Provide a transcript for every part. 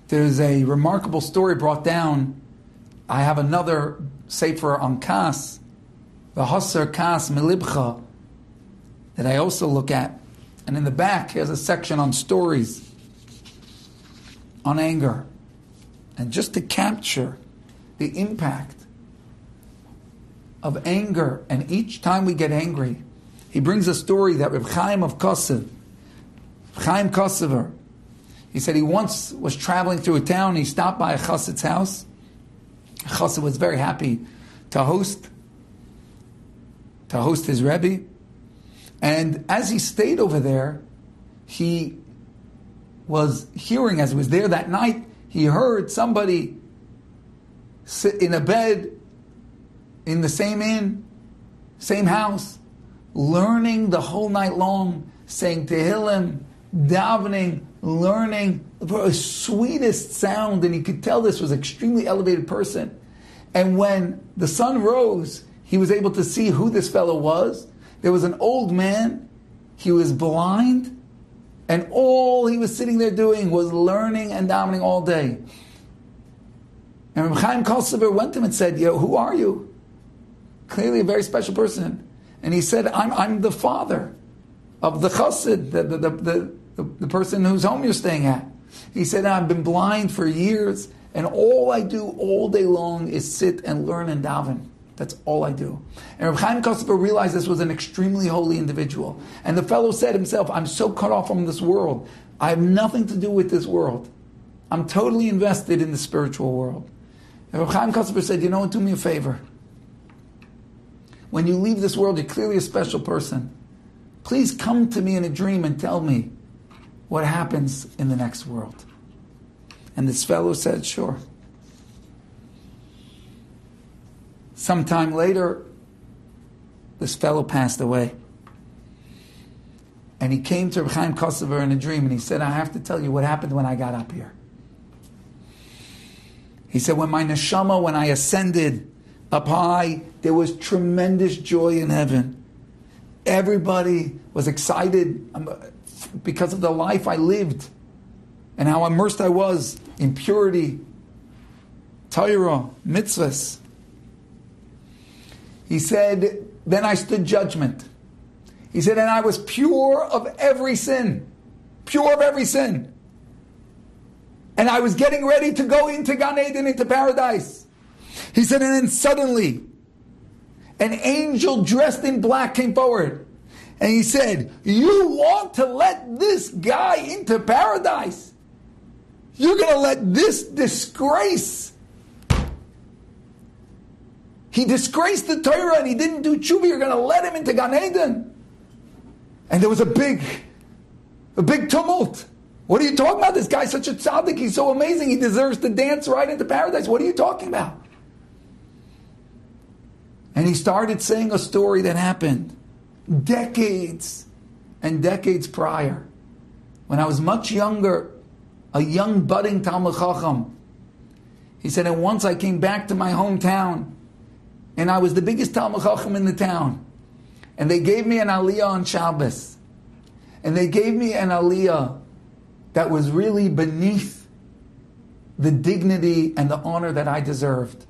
There's a remarkable story brought down. I have another sefer on Kas, the Hasser Kas Milibcha, that I also look at. And in the back, he has a section on stories, on anger. And just to capture the impact of anger, and each time we get angry, he brings a story that Reb Chaim of Kosev, Chaim Kosever, he said he once was traveling through a town, he stopped by a chassid's house. A chassid was very happy to host his Rebbe. And as he stayed over there, he was hearing, as he was there that night, he heard somebody sit in a bed in the same inn, same house, learning the whole night long, saying Tehillim, davening, learning, the sweetest sound, and he could tell this was an extremely elevated person. And when the sun rose, he was able to see who this fellow was. There was an old man, he was blind, and all he was sitting there doing was learning and davening all day. And Reb Chaim Kosever went to him and said, "Yo, who are you?" Clearly a very special person. And he said, I'm the father of the chassid, the person whose home you're staying at. He said, I've been blind for years, and all I do all day long is sit and learn and daven. That's all I do. And Reb Chaim Kosever realized this was an extremely holy individual. And the fellow said himself, I'm so cut off from this world. I have nothing to do with this world. I'm totally invested in the spiritual world. And Reb Chaim Kosever said, you know what, do me a favor. When you leave this world, you're clearly a special person. Please come to me in a dream and tell me what happens in the next world. And this fellow said, sure. Sometime later, this fellow passed away. And he came to Reb Chaim Kosever in a dream, and he said, I have to tell you what happened when I got up here. He said, when my neshama, when I ascended up high, there was tremendous joy in heaven. Everybody was excited because of the life I lived and how immersed I was in purity, Torah, mitzvahs. He said, then I stood judgment. He said, and I was pure of every sin. Pure of every sin. And I was getting ready to go into Gan Eden, into paradise. He said, and then suddenly, an angel dressed in black came forward. And he said, you want to let this guy into paradise? You're going to let this disgrace. He disgraced the Torah and he didn't do tshuva. You're going to let him into Gan Eden. And there was a big tumult. What are you talking about? This guy's such a tzaddik. He's so amazing. He deserves to dance right into paradise. What are you talking about? And he started saying a story that happened decades and decades prior. When I was much younger, a young budding Talmid Chacham. He said, and once I came back to my hometown, and I was the biggest Talmid Chacham in the town. And they gave me an Aliyah on Shabbos. And they gave me an Aliyah that was really beneath the dignity and the honor that I deserved.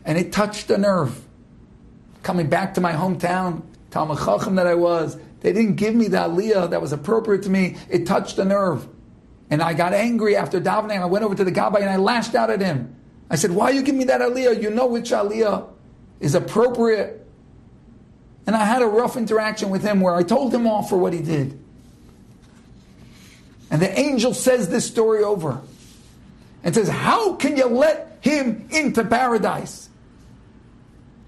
And it touched a nerve. Coming back to my hometown, Talmid Chacham that I was, they didn't give me the Aliyah that was appropriate to me. It touched a nerve. And I got angry after davening. I went over to the Gabbai and I lashed out at him. I said, why you give me that Aliyah? You know which Aliyah is appropriate. And I had a rough interaction with him where I told him off for what he did. And the angel says this story over. And says, how can you let him into paradise?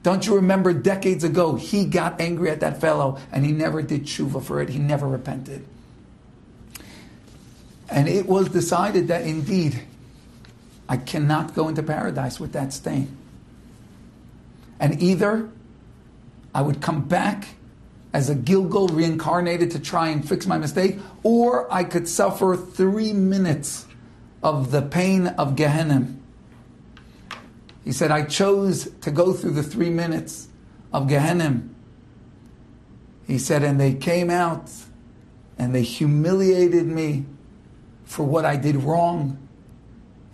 Don't you remember decades ago, he got angry at that fellow and he never did tshuva for it. He never repented. And it was decided that indeed, I cannot go into paradise with that stain. And either I would come back as a Gilgal reincarnated to try and fix my mistake, or I could suffer 3 minutes of the pain of Gehenna. He said, I chose to go through the 3 minutes of Gehenna. He said, and they came out and they humiliated me for what I did wrong.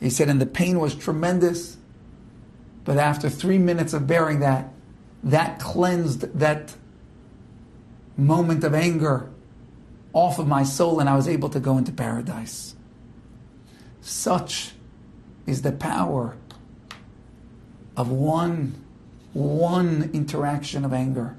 He said, and the pain was tremendous, but after 3 minutes of bearing that, that cleansed that moment of anger off of my soul, and I was able to go into paradise. Such is the power of one interaction of anger.